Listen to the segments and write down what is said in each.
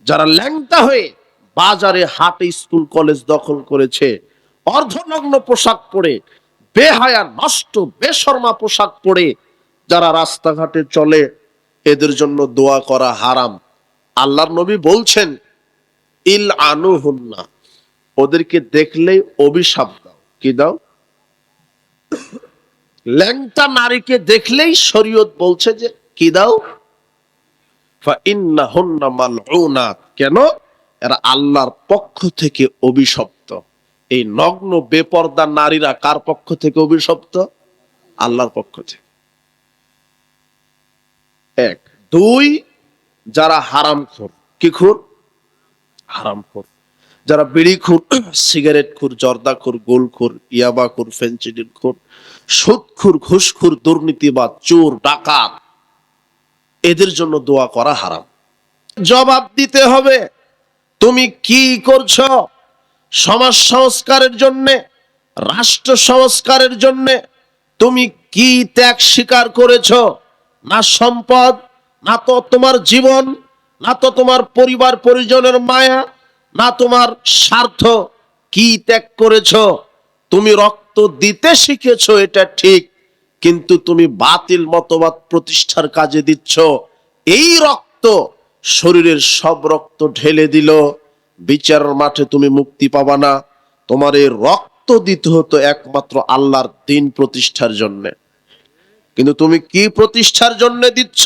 যারা ল্যাংটা হয়ে বাজারে হাটে স্কুল কলেজ দখল করেছে, অর্ধনগ্ন পোশাক পরে, বেহায়া নষ্ট বেশরমা পোশাক পরে যারা রাস্তাঘাটে চলে, এদের জন্য দোয়া করা হারাম। আল্লাহর নবী বলছেন, ইল আনুহুন্না, ওদেরকে দেখলেই অভিশাপ দাও। কি দাও? ল্যাংটা নারীকে দেখলেই শরীয়ত বলছে যে কি দাও? ফা ইন্নাহুন্না মালউনাত। কেন? এরা আল্লাহর পক্ষ থেকে অভিশপ্ত। এই নগ্ন বেপর্দা নারীরা কার পক্ষ থেকে অভিশপ্ত? আল্লাহর পক্ষ থেকে। এক। দুই, যারা হারামখোর। কি খুর? হারামখোর। যারা বিড়িখোর, সিগারেটখোর, জর্দাখোর, গোলখোর, ইয়াবাখোর, ফেনসিডিলখোর, সুদখোর, ঘুষখোর, দুর্নীতিবাজ, চোর, ডাকাত, এদের জন্য দোয়া করা হারাম। জবাব দিতে হবে, তুমি কি করছো? সমাজ সংস্কারের জন্য, রাষ্ট্র সংস্কারের জন্য তুমি কি ত্যাগ স্বীকার করেছো? না সম্পদ, না তো তোমার জীবন, না তো তোমার পরিবার পরিজনের মায়া, না তোমার স্বার্থ। কি ত্যাগ করেছো? তুমি রক্ত দিতে শিখেছো, এটা ঠিক, কিন্তু তুমি বাতিল মতবাদ প্রতিষ্ঠার কাজে দিচ্ছ। এই রক্ত, শরীরের সব রক্ত ঢেলে দিল, বিচারের মাঠে তুমি মুক্তি পাবা না। তোমার এই রক্ত দিতে হতো একমাত্র আল্লাহর দ্বীন প্রতিষ্ঠার জন্য। কিন্তু তুমি কি প্রতিষ্ঠার জন্য দিচ্ছ?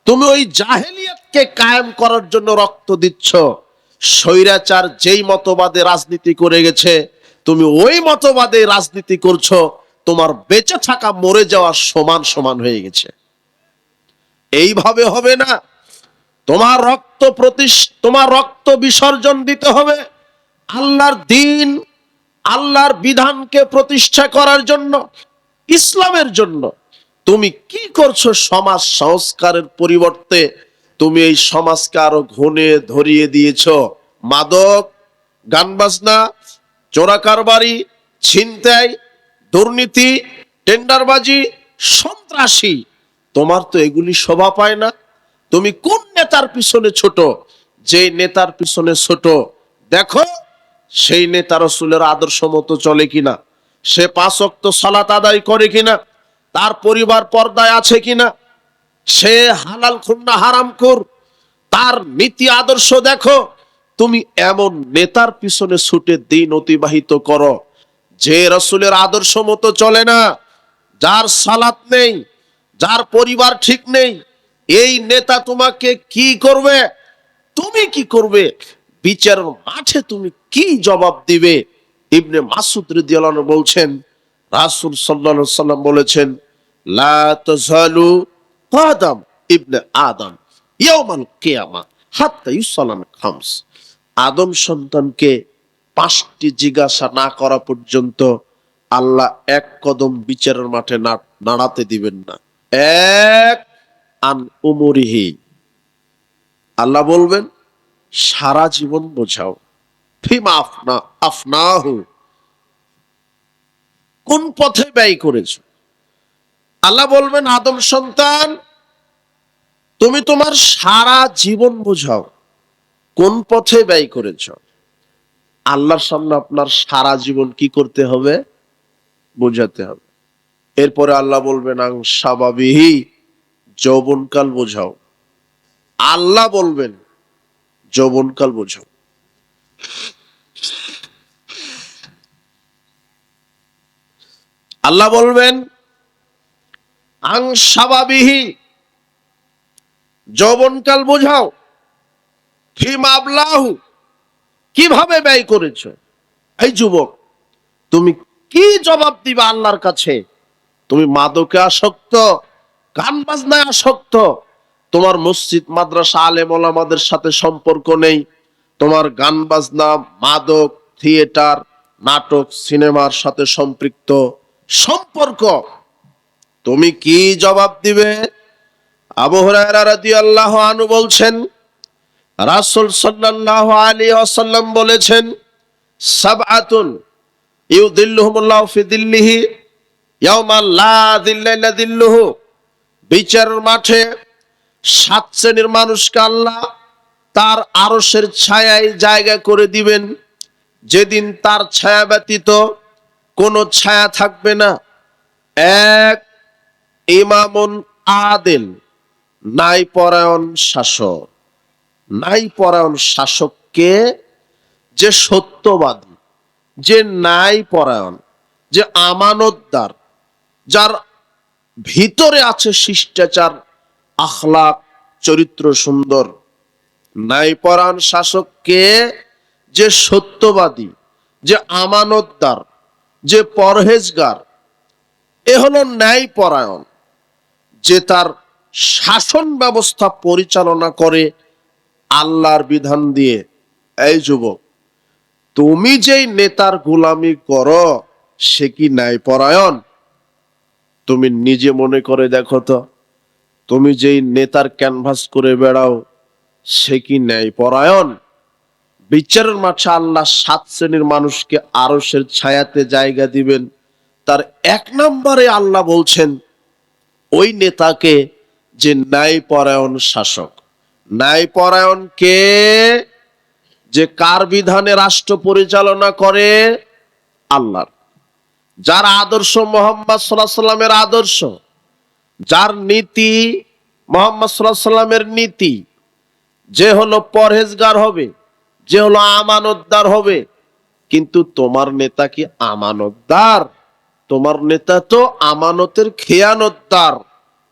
তুমি ওই জাহেলিয়াতকে কায়েম করার জন্য রক্ত দিচ্ছ। স্বৈরাচার যেই মতবাদে রাজনীতি করে গেছে, তুমি ওই মতবাদে রাজনীতি করছো। তোমার বেঁচে থাকা মরে যাওয়া সমান সমান হয়ে গেছে। এইভাবে হবে না। তোমার রক্ত বিসর্জন দিতে হবে আল্লাহর দ্বীন, আল্লাহর বিধানকে প্রতিষ্ঠা করার জন্য, ইসলামের জন্য। তুমি কি করছো? সমাজ সংস্কারের পরিবর্তে তুমি এই সমাজকে আরো ঘুণে ধরিয়ে দিয়েছো। মাদক, গান বাজনা, চোরাকারবারি, ছিনতাই, দুর্নীতি, টেন্ডারবাজি, সন্ত্রাসী। তোমার তো এগুলি শোভা পায় না। তুমি কোন নেতার পিছনে ছোট? যে নেতার পিছনে ছোট, দেখো সেই নেতা রাসূলের আদর্শ মতো চলে কিনা, সে 5 ওয়াক্ত সালাত আদায় করে কিনা, তার পরিবার পর্দায় আছে কিনা, সে হালাল খুর না হারাম খুর, তার নীতি আদর্শ দেখো। তুমি এমন নেতার পিছনে ছুটে দিন অতিবাহিত করো যে রাসূলের আদর্শ মতো চলে না, যার সালাত নেই, যার পরিবার ঠিক নেই। এই নেতা তোমাকে কি করবে? তুমি কি করবে? বিচারের মাঠে তুমি কি জবাব দিবে? ইবনে মাসউদ রাদিয়াল্লাহু আনহু বলছেন, রাসূল সাল্লাল্লাহু আলাইহি সাল্লাম বলেছেন, লা তাযালু কাদাম ইবনে আদম ইয়াউমাল কিয়ামা হাত্তা ইউসালাম খামস। আদম সন্তানকে 5টি জিজ্ঞাসা না করা পর্যন্ত আল্লাহ এক কদম বিচারের মাঠে নাড়াতে দিবেন না। এক, আন উমরিহি, আল্লাহ বলবেন সারা জীবন বোঝাও। ফিমা আফনাহু, কোন পথে ব্যয় করেছো? আল্লাহ বলবেন আদম সন্তান, তুমি তোমার সারা জীবন বোঝাও কোন পথে ব্যয় করেছো। আল্লাহর সামনে আপনার সারা জীবন কি করতে হবে? বোঝাতে হবে। এরপরে আল্লাহ বলবেন আং সাবাবিহি, যৌবনকাল বোঝাও। আল্লাহ বলবেন যৌবনকাল বোঝাও। আল্লাহ বলবেন আং সাবাবিহি, যৌবনকাল বোঝাও। ফিমা আবলাহু, কিভাবে ব্যয় করেছো। এই যুবক, তুমি কি জবাব দিবা আল্লাহর কাছে? তুমি মাদকে আসক্ত, গান বাজনায় আসক্ত, তোমার মসজিদ মাদ্রাসা আলেম ওলামাদের সাথে সম্পর্ক নেই, তোমার গান বাজনা, মাদক, থিয়েটার, নাটক, সিনেমার সাথে সম্পৃক্ত সম্পর্ক। তুমি কি জবাব দিবে? আবু হুরায়রা রাদিয়াল্লাহু আনহু বলছেন, রাসূল সাল্লাল্লাহু আলাইহি ওয়াসাল্লাম বলেছেন, সাবআতুন ইউদিল্লুহুমুল্লাহু ফি দিল্লিহি ইয়াওমা লা দিল্লা ইল্লা দিল্লুহু। বিচারের মাঠে 7 শ্রেণীর মানুষকে আল্লাহ তার আরশের ছায়ায় জায়গা করে দিবেন, যেদিন তার ছায়া ব্যতীত কোনো ছায়া থাকবে না। এক, ইমামুন আদিল, ন্যায়পরায়ণ শাসক। ন্যায়পরায়ণ শাসককে, যে সত্যবাদী, যে ন্যায়পরায়ণ, যে আমানতদার, যার ভিতরে আছে শিষ্টাচার, আখলাক, চরিত্র সুন্দর। ন্যায়পরায়ণ শাসককে, যে সত্যবাদী, যে আমানতদার, যে পরহেজগার, এ হলো ন্যায়পরায়ণ, যে তার শাসন ব্যবস্থা পরিচালনা করে আল্লাহর বিধান দিয়ে। এই যুবক, তুমি যেই নেতার গোলামি করো, সে কি ন্যায়পরায়ণ? তুমি নিজে মনে করে দেখো তো, তুমি যেই নেতার ক্যানভাস করে বেড়াও, সে কি ন্যায়পরায়ণ? বিচারের মাঠে আল্লাহ 7 শ্রেণীর মানুষকে আরশের ছায়াতে জায়গা দিবেন। তার 1 নম্বরে আল্লাহ বলছেন ওই নেতাকে, যে ন্যায়পরায়ণ শাসক। ন্যায়পরায়ণ কে? যে কার বিধানে রাষ্ট্র পরিচালনা করে? আল্লাহর। যার আদর্শ মুহাম্মদ সাল্লাল্লাহু আলাইহি সাল্লামের আদর্শ, যার নীতি মুহাম্মদ সাল্লাল্লাহু আলাইহি সাল্লামের নীতি, যে হলো পরহেজগার হবে, যে হলো আমানতদার হবে। কিন্তু তোমার নেতা কি আমানতদার? তোমার নেতা তো আমানতের খেয়ানতদার,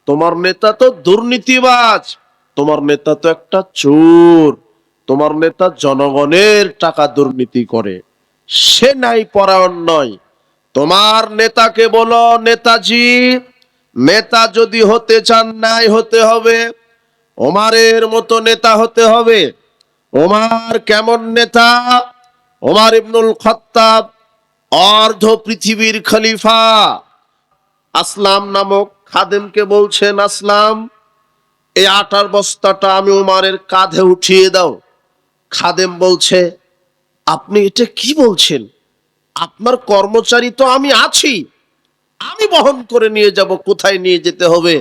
তোমার নেতা তো দুর্নীতিবাজ, তোমার নেতা তো একটা চোর, তোমার নেতা জনগণের টাকা দুর্নীতি করে। সে ন্যায়পরায়ণ নয়। তোমার নেতাকে বলো, নেতাজি, নেতা যদি হতে চান ন্যায় হতে হবে, ওমরের মতো নেতা হতে হবে। ওমর কেমন নেতা? ওমর ইবনুল খাত্তাব অর্ধ পৃথিবীর খলিফা। আসলাম নামক খাদেমকে বলছেন, আসলাম, এই আটার বস্তাটা আমি ওমরের কাঁধে উঠিয়ে দাও। খাদেম বলছে, আপনি এটা কি বলছেন? আপনার কর্মচারী তো আমি আছি, আমি বহন করে নিয়ে যাব, কোথায় নিয়ে যেতে হবে?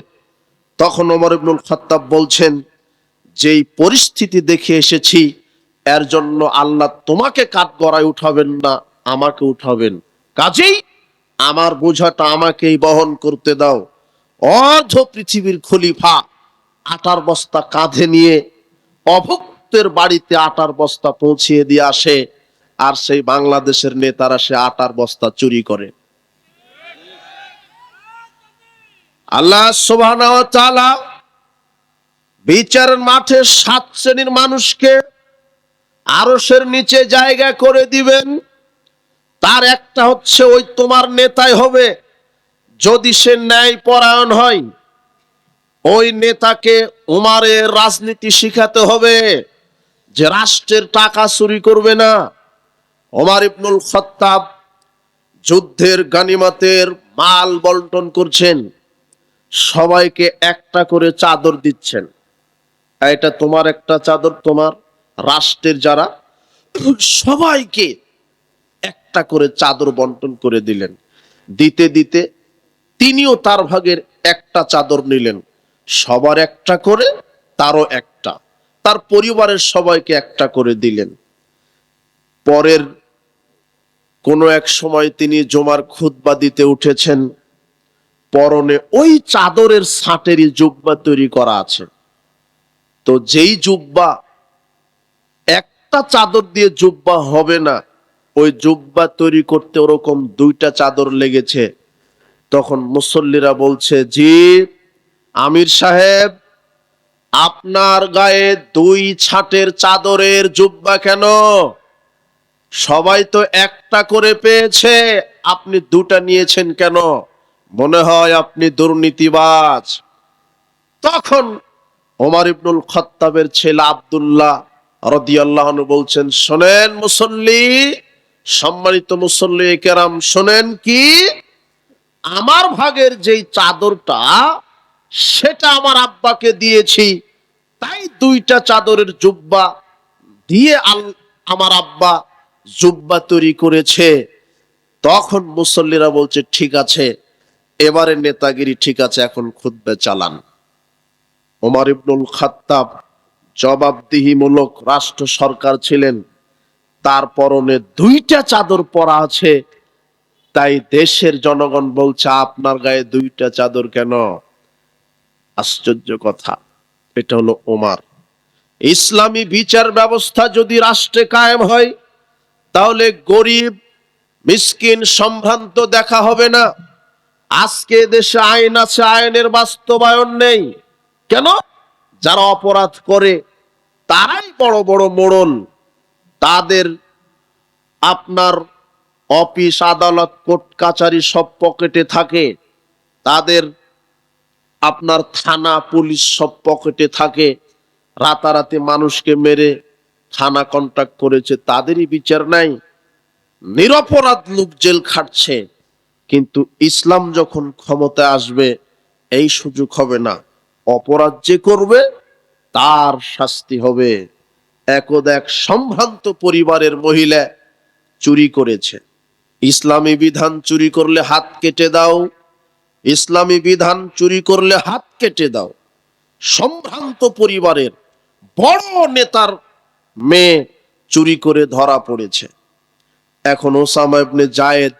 তখন ওমর ইবনুল খাত্তাব বলছেন, যেই পরিস্থিতি দেখে এসেছি, এর জন্য আল্লাহ তোমাকে কাঠগড়ায় উঠাবেন না, আমাকে উঠাবেন। কাজেই আমার বোঝাটা আমাকেই বহন করতে দাও। অর্ধ পৃথিবীর খলিফা আটার বস্তা কাঁধে নিয়ে অভুক্তের বাড়িতে আটার বস্তা পৌঁছিয়ে দিয়ে আসে, আর সেই বাংলাদেশের নেতারা সে আটার বস্তা চুরি করে। আল্লাহ সুবহানাহু ওয়া তাআলা বিচারের মাঠে 7 শ্রেণীর মানুষকে আরশের নিচে জায়গা করে দিবেন। তার একটা হচ্ছে ওই তোমার নেতাই হবে। যদি সে ন্যায়পরায়ণ হয়, ওই নেতাকে উমারের রাজনীতি শিখাতে হবে, যে রাষ্ট্রের টাকা চুরি করবে না। ওমর ইবনুল খাত্তাব যুদ্ধের গানিমাতের মাল বন্টন করছেন, সবাইকে একটা করে চাদর দিচ্ছেন। এটা তোমার একটা চাদর, তোমার রাষ্ট্রের যারা, সবাইকে একটা করে চাদর বন্টন করে দিলেন। দিতে দিতে তিনিও তার ভাগের একটা চাদর নিলেন। সবার একটা করে, তারও একটা, তার পরিবারের সবাইকে একটা করে দিলেন। পরের কোনো এক সময় তিনি জুমার খুতবা দিতে উঠেছেন, পরনে ওই চাদরের ছাটেরই জুব্বা তৈরি করা আছে। তো যেই জুব্বা, একটা চাদর দিয়ে জুব্বা হবে না, ওই জুব্বা তৈরি করতে ওরকম 2টা চাদর লেগেছে। তখন মুসল্লিরা বলছে, জি আমির সাহেব, আপনার গায়ে 2 ছাটের চাদরের জুব্বা কেন? সবাই তো একটা করে পেয়েছে, আপনি 2টা নিয়েছেন কেন? মনে হয় আপনি দুর্নীতিবাজ। তখন ওমর ইবনুল খাত্তাবের ছেলে আব্দুল্লাহ রাদিয়াল্লাহু আনহু বলছেন, শোনেন মুসল্লি, সম্মানিত মুসল্লি কেরাম, শোনেন, কি আমার ভাগের যেই চাদরটা, সেটা আমার আব্বাকে দিয়েছি, তাই 2টা চাদরের জুব্বা দিয়ে আমার আব্বা জুব্বা তৈরি করেছে। তখন মুসল্লিরা বলছে, ঠিক আছে, এবারে নেতাগিরি ঠিক আছে, এখন খুতবা চালান। ওমর ইবনুল খাত্তাব জবাবদিহিমূলক রাষ্ট্র সরকার ছিলেন, তার পরনে 2টা চাদর পরা আছে, তাই দেশের জনগণ বলছে আপনার গায়ে 2টা চাদর কেন? আশ্চর্য কথা। এটা হলো ওমর। ইসলামী বিচার ব্যবস্থা যদি রাষ্ট্রে কায়েম হয়, তাহলে গরিব মিসকিন সম্ভ্রান্ত দেখা হবে না। আজকে দেশে আইন আছে, আইনের বাস্তবায়ন নেই কেন? যারা অপরাধ করে তারাই বড় বড় মোড়ল, তাদের আপনার অফিস আদালত কোর্ট কাচারি সব পকেটে থাকে, তাদের আপনার থানা পুলিশ সব পকেটে থাকে। রাতারাতি মানুষকে মেরে থানা কন্ট্যাক্ট করেছে, তাদেরই বিচার নাই, নিরপরাধ লোক জেল খাটছে। কিন্তু ইসলাম যখন ক্ষমতায় আসবে এই সুযোগ হবে না, অপরাধ যে করবে তার শাস্তি হবে। এক সম্ভ্রান্ত পরিবারের মহিলা চুরি করেছে, ইসলামী বিধান চুরি করলে হাত কেটে দাও, ইসলামী বিধান চুরি করলে হাত কেটে দাও। সম্ভ্রান্ত পরিবারের বড় নেতার মেয়ে চুরি করে ধরা পড়েছে। এখন ওসামা ইবনে জায়েদ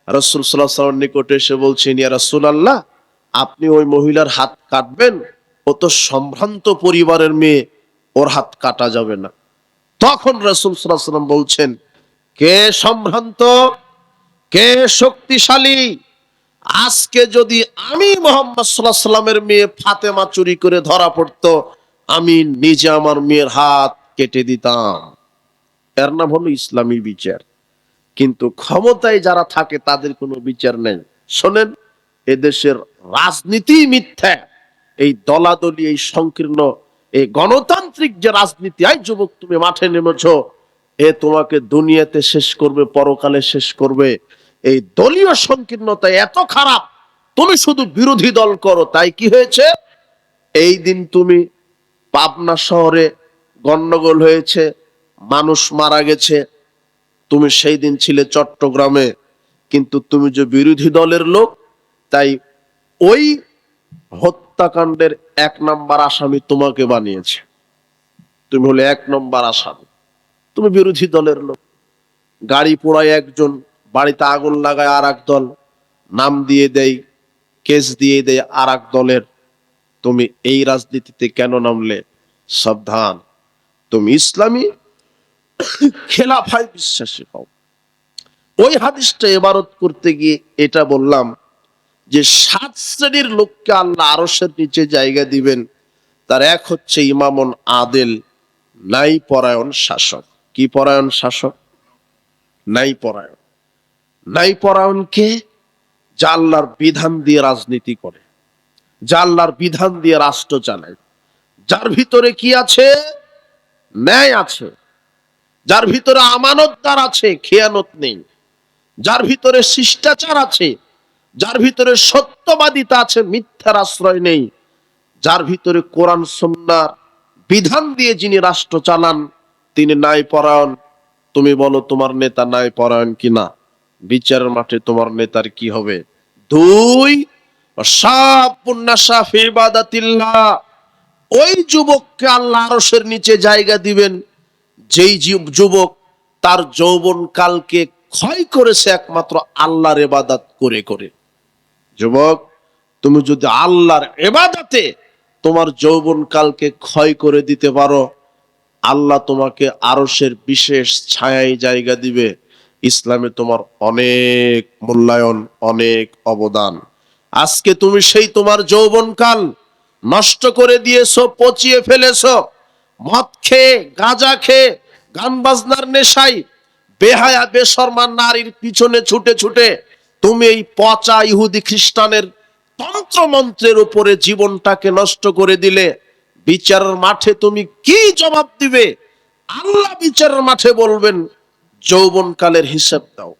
রাসূল সাল্লাল্লাহু আলাইহি ওয়াসাল্লামের নিকটে এসে বলছেন, ইয়া রাসূলুল্লাহ, আপনি ওই মহিলার হাত কাটবেন? ও তো সম্ভ্রান্ত পরিবারের মেয়ে, ওর হাত কাটা যাবে না। তখন রাসূল সাল্লাল্লাহু আলাইহি ওয়াসাল্লাম বলছেন, কে সম্ভ্রান্ত, কে শক্তিশালী? আজকে যদি আমি মুহাম্মদ সাল্লাল্লাহু আলাইহি ওয়াসাল্লামের মেয়ে ফাতেমা চুরি করে ধরা পড়তো, আমি নিজে আমার মেয়ের হাত কেটে দিতাম। এর নাম হলো ইসলামী বিচার। কিন্তু ক্ষমতায় যারা থাকে তাদের কোনো বিচার নেই। শোনেন, এদেশের রাজনীতি মিথ্যা, এই দলাদলি, এই সংকীর্ণ, এই গণতান্ত্রিক যে রাজনীতি, এই যুবক তুমি মাঠে নেমেছো, এ তোমাকে দুনিয়াতে শেষ করবে, পরকালে শেষ করবে। এই দলীয় সংকীর্ণতা এত খারাপ, তুমি শুধু বিরোধী দল করো। তাই কি হয়েছে? এই দিন তুমি পাবনা শহরে গন্ডগোল হয়েছে, মানুষ মারা গেছে, তুমি সেই দিন ছিলে চট্টগ্রামে, কিন্তু তুমি যে বিরোধী দলের লোক, তাই ওই হত্যাকাণ্ডের 1 নম্বর আসামি তোমাকে বানিয়েছে। তুমি হলে 1 নম্বর আসামি, তুমি বিরোধী দলের লোক। গাড়ি পোড়ায় একজন, বাড়িতে আগুন লাগায় আর এক দল, নাম দিয়ে দেয়, কেস দিয়ে দেয় আর এক দলের। তুমি এই রাজনীতিতে কেন নামলে? সাবধান, তুমি ইসলামী খেলাফায় বিশ্বাসী হও। ওই হাদিসটা ইবারত করতে গিয়ে এটা বললাম যে 7 শ্রেণীর লোককে আল্লাহ আরশের নিচে জায়গা দিবেন। তার এক হচ্ছে ইমামুন আদিল, নাই পরায়ণ শাসক। কি পরায়ণ শাসক? নাই পরায়ণ। নাই পরায়ণ কে? যা আল্লাহর বিধান দিয়ে রাজনীতি করে, যা আল্লাহর বিধান দিয়ে রাষ্ট্র চালায়, যার ভিতরে কি আছে? ন্যায় আছে, যার ভিতরে আমানতদার আছে, খেয়ানত নেই, যার ভিতরে শিষ্টাচার আছে, যার ভিতরে সত্যবাদিতা আছে, মিথ্যার আশ্রয় নেই, যার ভিতরে কোরআন সুন্নাহর বিধান দিয়ে যিনি রাষ্ট্র চালান তিনি ন্যায়পরায়ণ। তুমি বলো তোমার নেতা ন্যায়পরায়ণ কিনা? বিচারের মাঠে তোমার নেতার কি হবে? 2, শাবুন নাশা ফি ইবাদাতিল্লাহ, ওই যুবককে আল্লাহ আরশের নিচে জায়গা দিবেন যেই যুবক তার যৌবন কালকে ক্ষয় করেছে একমাত্র আল্লাহর ইবাদত করে করে। যুবক, তুমি যদি আল্লাহর ইবাদতে তোমার যৌবন কালকে ক্ষয় করে দিতে পারো, আল্লাহ তোমাকে আরশের বিশেষ ছায়ায় জায়গা দিবে। ইসলামে তোমার অনেক মূল্যায়ন, অনেক অবদান। আজকে তুমি সেই তোমার যৌবনকাল নষ্ট করে দিয়েছো, পচিয়ে ফেলেছো, মদ খেয়ে, গাঁজা খেয়ে, গান বাজনার নেশায়, বেহায়া বেশরমা নারীর পিছনে ছুটে ছুটে তুমি এই পচা ইহুদি খ্রিস্টানের তন্ত্র মন্ত্রের উপরে জীবনটাকে নষ্ট করে দিলে। বিচারের মাঠে তুমি কি জবাব দিবে? আল্লাহ বিচারের মাঠে বলবেন, যৌবনকালের হিসাব দাও।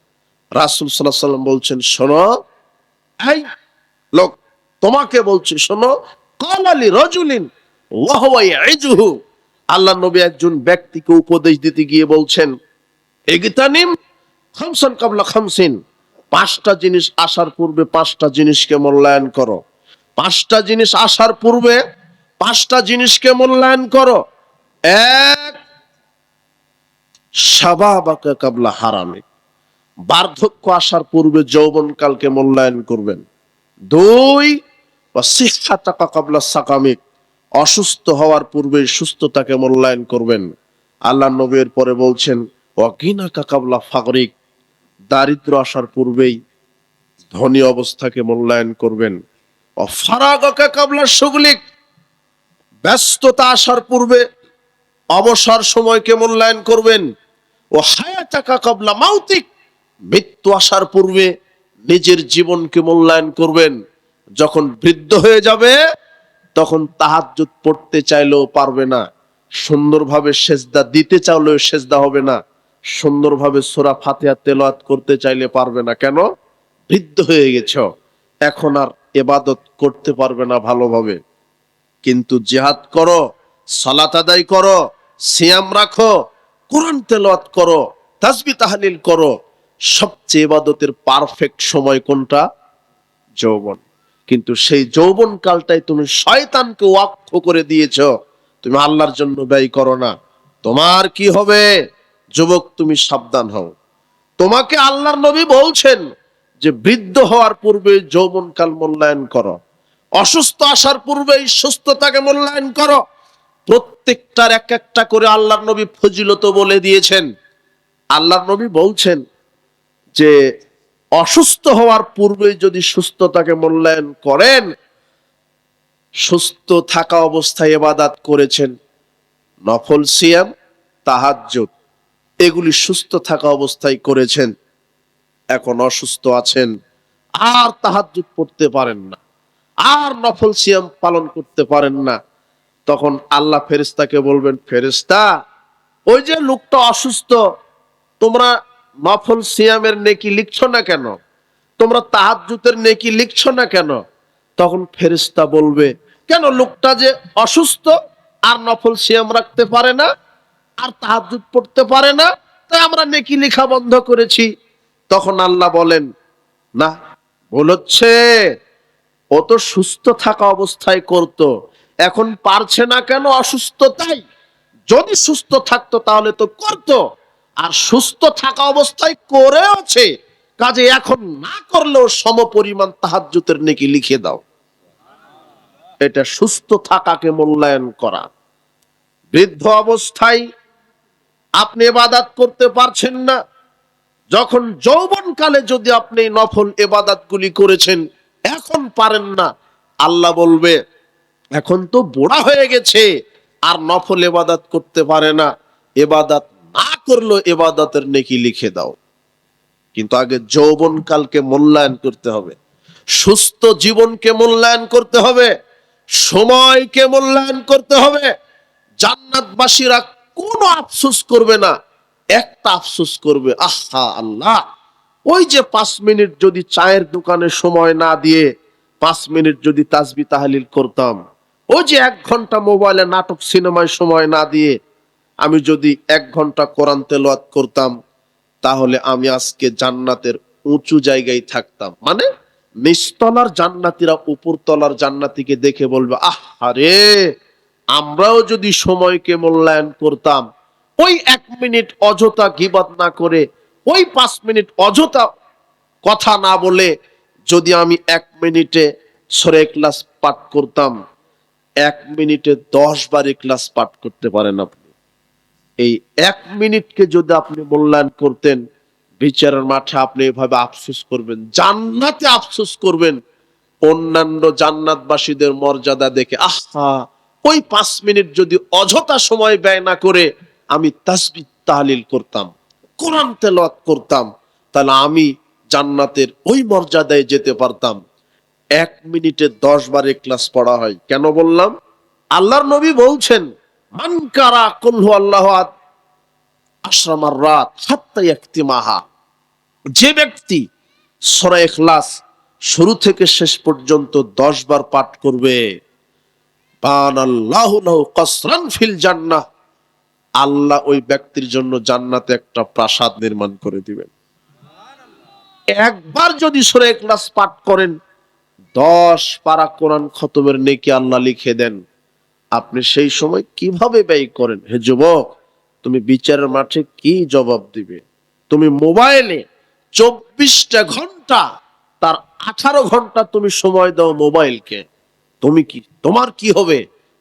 রাসূল সাল্লাল্লাহু আলাইহি ওয়াসাল্লাম বলছেন, শোনো, এই লোক, তোমাকে বলছি শোনো, কালালি রাজুলিন ওয়া হুয়া ইয়াইজুহু, আল্লাহ নবী একজন ব্যক্তিকে উপদেশ দিতে গিয়ে বলছেন, ইগতানিম খামসান কাবলা খামসিন, 5টা জিনিস আসার পূর্বে 5টা জিনিসকে মূল্যায়ন করো। 5টা জিনিস আসার পূর্বে 5টা জিনিসকে মূল্যায়ন করো। এক, শাবাবাকা কাবলা হারামে, বার্ধক্য আসার পূর্বে যৌবনকালকে মূল্যায়ন করবেন। দুই, ওয়াসিহহাতাকা কাবলা সাকামিক, অসুস্থ হওয়ার পূর্বে সুস্থতাকে মূল্যায়ন করবেন। আল্লাহ নবীর পরে বলছেন ওয়াগিনাকা কাবলা ফাকরিক, দারিদ্র আসার পূর্বেই ধনী অবস্থাকে মূল্যায়ন করবেন। অফারাগাকা কাবলা শুগলিক, ব্যস্ততা আসার পূর্বে অবসর সময়কে মূল্যায়ন করবেন। ও হায়াতাকা কাবলা মাউতিক, মৃত্যু আসার পূর্বে নিজের জীবনকে মূল্যায়ন করবেন। যখন বৃদ্ধ হয়ে যাবে তখন তাহাজ্জুদ পড়তে চাইলেও পারবে না, সুন্দরভাবে সেজদা দিতে চাইলেও সেজদা হবে না, সুন্দরভাবে সূরা ফাতিহা তেলাওয়াত করতে চাইলে পারবে না। কেন? বৃদ্ধ হয়ে গেছো, এখন আর ইবাদত করতে পারবে না ভালোভাবে। কিন্তু জিহাদ করো, সালাত আদায় করো, সিয়াম রাখো, কোরআন তেলাওয়াত করো, তাসবিহ তাহলিল করো। সবচেয়ে ইবাদতের পারফেক্ট সময় কোনটা? যৌবন। কিন্তু সেই যৌবন কালটাই তুমি শয়তানকে ওয়াক্ফ করে দিয়েছো, তুমি আল্লাহর জন্য ব্যয় করো না। তোমার কি হবে? যুবক, তুমি সাবধান হও। তোমাকে আল্লাহর নবী বলছেন যে বৃদ্ধ হওয়ার পূর্বে যৌবন কাল মূল্যায়ন করো, অসুস্থ আসার পূর্বেই সুস্থতাকে মূল্যায়ন করো। প্রত্যেকটার এক একটা করে আল্লাহর নবী ফজিলত বলে দিয়েছেন। আল্লাহর নবী বলছেন যে অসুস্থ হওয়ার পূর্বে যদি সুস্থতাকে মূল্যায়ন করেন, সুস্থ থাকা অবস্থায় ইবাদত করেছেন, নফল সিয়াম, তাহাজ্জুদ, এগুলি সুস্থ থাকা অবস্থায় করেছেন, এখন অসুস্থ আছেন, আর তাহাজ্জুদ পড়তে পারেন না, আর নফল সিয়াম পালন করতে পারেন না, তখন আল্লাহ ফেরেশতাকে বলবেন, ফেরেশতা, ওই যে লোকটা অসুস্থ, তোমরা নফল সিয়ামের নেকি লিখছো না কেন? তোমরা তাহাজ্জুদের নেকি লিখছো না কেন? তখন ফেরেশতা বলবে, কেন, লোকটা যে অসুস্থ আর নফল সিয়াম রাখতে পারে না আর তাহাজ্জুদ পড়তে পারে না, তাই আমরা নেকি লেখা বন্ধ করেছি। তখন আল্লাহ বলেন, না, ভুল হচ্ছে, ও তো সুস্থ থাকা অবস্থায় করতো, এখন পারছে না কেন? অসুস্থ তাই। যদি সুস্থ থাকতো তাহলে তো করতো, আর সুস্থ থাকা অবস্থায় করেওছে, কাজে এখন না করলেও সমপরিমাণ তাহাজ্জুদের নেকি লিখে দাও। এটা সুস্থ থাকাকে মূল্যায়ন করা। বৃদ্ধ অবস্থায় আপনি ইবাদত করতে পারছেন না, যখন যৌবনকালে যদি আপনি নফল ইবাদতগুলি করেছেন এখন পারেন না, আল্লাহ বলবে এখন তো বুড়া হয়ে গেছে আর নফল ইবাদত করতে পারে না, ইবাদত না করলেও ইবাদতের নেকি লিখে দাও। কিন্তু আগে যৌবনকালকে মূল্যায়ন করতে হবে, সুস্থ জীবনকে মূল্যায়ন করতে হবে, সময়কে মূল্যায়ন করতে হবে। জান্নাতবাসীরা কোনো আফসোস করবে না, একটা আফসোস করবে, আহা আল্লাহ, ওই যে 5 মিনিট যদি চায়ের দোকানে সময় না দিয়ে 5 মিনিট যদি তাসবিহ তাহলিল করতাম, ওই যে 1 ঘন্টা মোবাইলে নাটক সিনেমায় সময় না দিয়ে আমি যদি 1 ঘন্টা কোরআন তেলাওয়াত করতাম, তাহলে আমি আজকে জান্নাতের উঁচু জায়গায় থাকতাম। মানে নিচতলার জান্নাতীরা উপরতলার জান্নাতীকে দেখে বলবে, আহারে, আমরাও যদি সময়কে মূল্যায়ন করতাম, ওই 1 মিনিট অযথা গীবত না করে, ওই 5 মিনিট অযথা কথা না বলে যদি আমি 1 মিনিটে সূরা ইখলাস পাঠ করতাম, 1 মিনিটে 10 বার ইখলাস পাঠ করতে পারেন আপনি। এই 1 মিনিটকে যদি আপনি মূল্যায়ন করতেন, বিচারের মাঠে আপনি এভাবে আফসোস করবেন, জান্নাতে আফসোস করবেন, অন্যান্য জান্নাতবাসীদের মর্যাদা দেখে, আহা, ওই 5 মিনিট যদি অযথা সময় ব্যয় না করে আমি তাসবিহ তাহলিল করতাম, কোরআন তেলাওয়াত করতাম, তাহলে আমি জান্নাতের ওই মর্যাদায় যেতে পারতাম। 1 মিনিটে 10 বার ইখলাস পড়া হয়। কেন বললাম? আল্লাহর নবী বলছেন, মান কারা কুল হুয়াল্লাহু আহাদ 10 মাররাত হাত্তা ইয়াক্তিমাহা, যে ব্যক্তি সূরা ইখলাস শুরু থেকে শেষ পর্যন্ত 10 বার পাঠ করবে, বানাল্লাহু লাহু কসরান ফিল জান্নাহ, আল্লাহ ওই ব্যক্তির জন্য জান্নাতে একটা প্রাসাদ নির্মাণ করে দিবেন। একবার যদি সূরা ইখলাস পাঠ করেন, 10 পারা কোরআন খতমের নেকি আল্লাহ লিখে দেন। আপনি সেই সময় কিভাবে ব্যয় করেন? হে যুবক, তুমি বিচারের মাঠে কি জবাব দিবে? তুমি মোবাইলে 24টা ঘন্টা, তার 18 ঘন্টা তুমি সময় দাও মোবাইলকে, তুমি কি, তোমার কি হবে?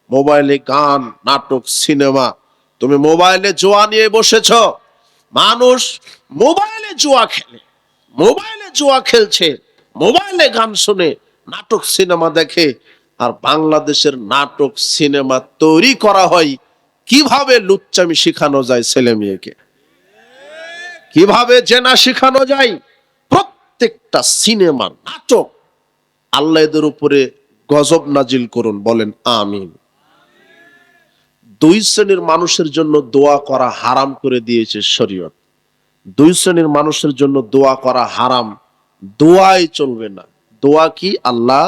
মোবাইলে গান, নাটক, সিনেমা। তুমি মোবাইলে জুয়া নিয়ে বসেছ। মানুষ মোবাইলে জুয়া খেলে, মোবাইলে জুয়া খেলছে, মোবাইলে গান শুনে, নাটক সিনেমা দেখে। আর বাংলাদেশের নাটক সিনেমা তৈরি করা হয় কিভাবে লুচ্চামি শিখানো যায় ছেলে মেয়েকে, কিভাবে জেনা শিখানো যায়। প্রত্যেকটা সিনেমা, নাটক, আল্লাহ এদের উপরে গজব নাজিল করুন, বলেন আমিন। দুই শ্রেণীর মানুষের জন্য দোয়া করা হারাম করে দিয়েছে শরীয়ত। দুই শ্রেণীর মানুষের জন্য দোয়া করা হারাম, দোয়াই চলবে না। দোয়া কি? আল্লাহ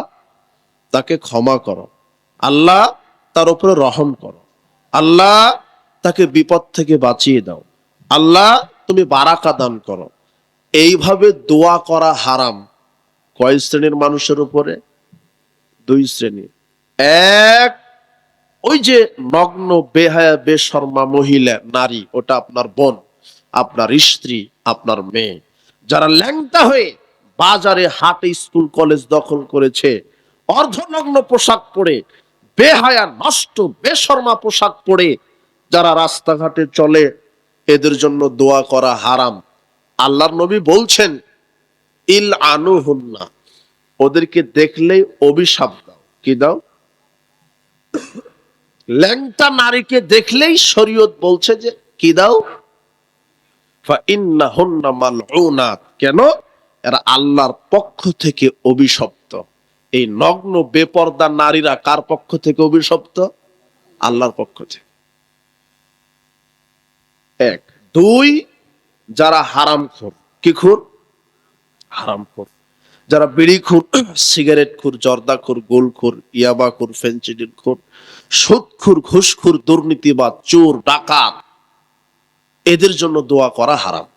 তাকে ক্ষমা করো, আল্লাহ তার উপরে রহম করো, আল্লাহ তাকে বিপদ থেকে বাঁচিয়ে দাও, আল্লাহ তুমি বারাকা দান করো। এইভাবে দোয়া করা হারাম। কয় শ্রেণীর মানুষের উপরে? দুই শ্রেণীর। এক, ওই যে নগ্ন বেহায়া বেশর্মা মহিলা, নারী, ওটা আপনার বোন, আপনার স্ত্রী, আপনার মেয়ে, যারা ল্যাংটা হয়ে বাজারে, হাটে, স্কুল কলেজ দখল করেছে, অর্ধনগ্ন পোশাক পরে, বেহায়া নষ্ট বেশর্মা পোশাক পরে যারা রাস্তাঘাটে চলে, এদের জন্য দোয়া করা হারাম। আল্লাহর নবী বলছেন, ইল আনুহুন্না, ওদেরকে দেখলেই অভিশাপ দাও। কি দাও? ল্যাংটা নারীকে দেখলেই শরীয়ত বলছে যে কি দাও? ফাইন্নাহুন্না মালউনাত। কেন? এরা আল্লাহর পক্ষ থেকে অভিশপ্ত। এই নগ্ন বেপরদা নারীরা কার পক্ষ থেকে অভিশপ্ত? আল্লাহর পক্ষ থেকে। এক। দুই, যারা হারামখোর। কি খুর? হারামখোর। যারা বিড়িখোর, সিগারেটখোর, জর্দাখোর, গোলখোর, ইয়াবাখোর, ফেনসিডিলখোর, সুদখোর, ঘুষখোর, দুর্নীতিবাজ, চোর, ডাকাত, এদের জন্য দোয়া করা হারাম।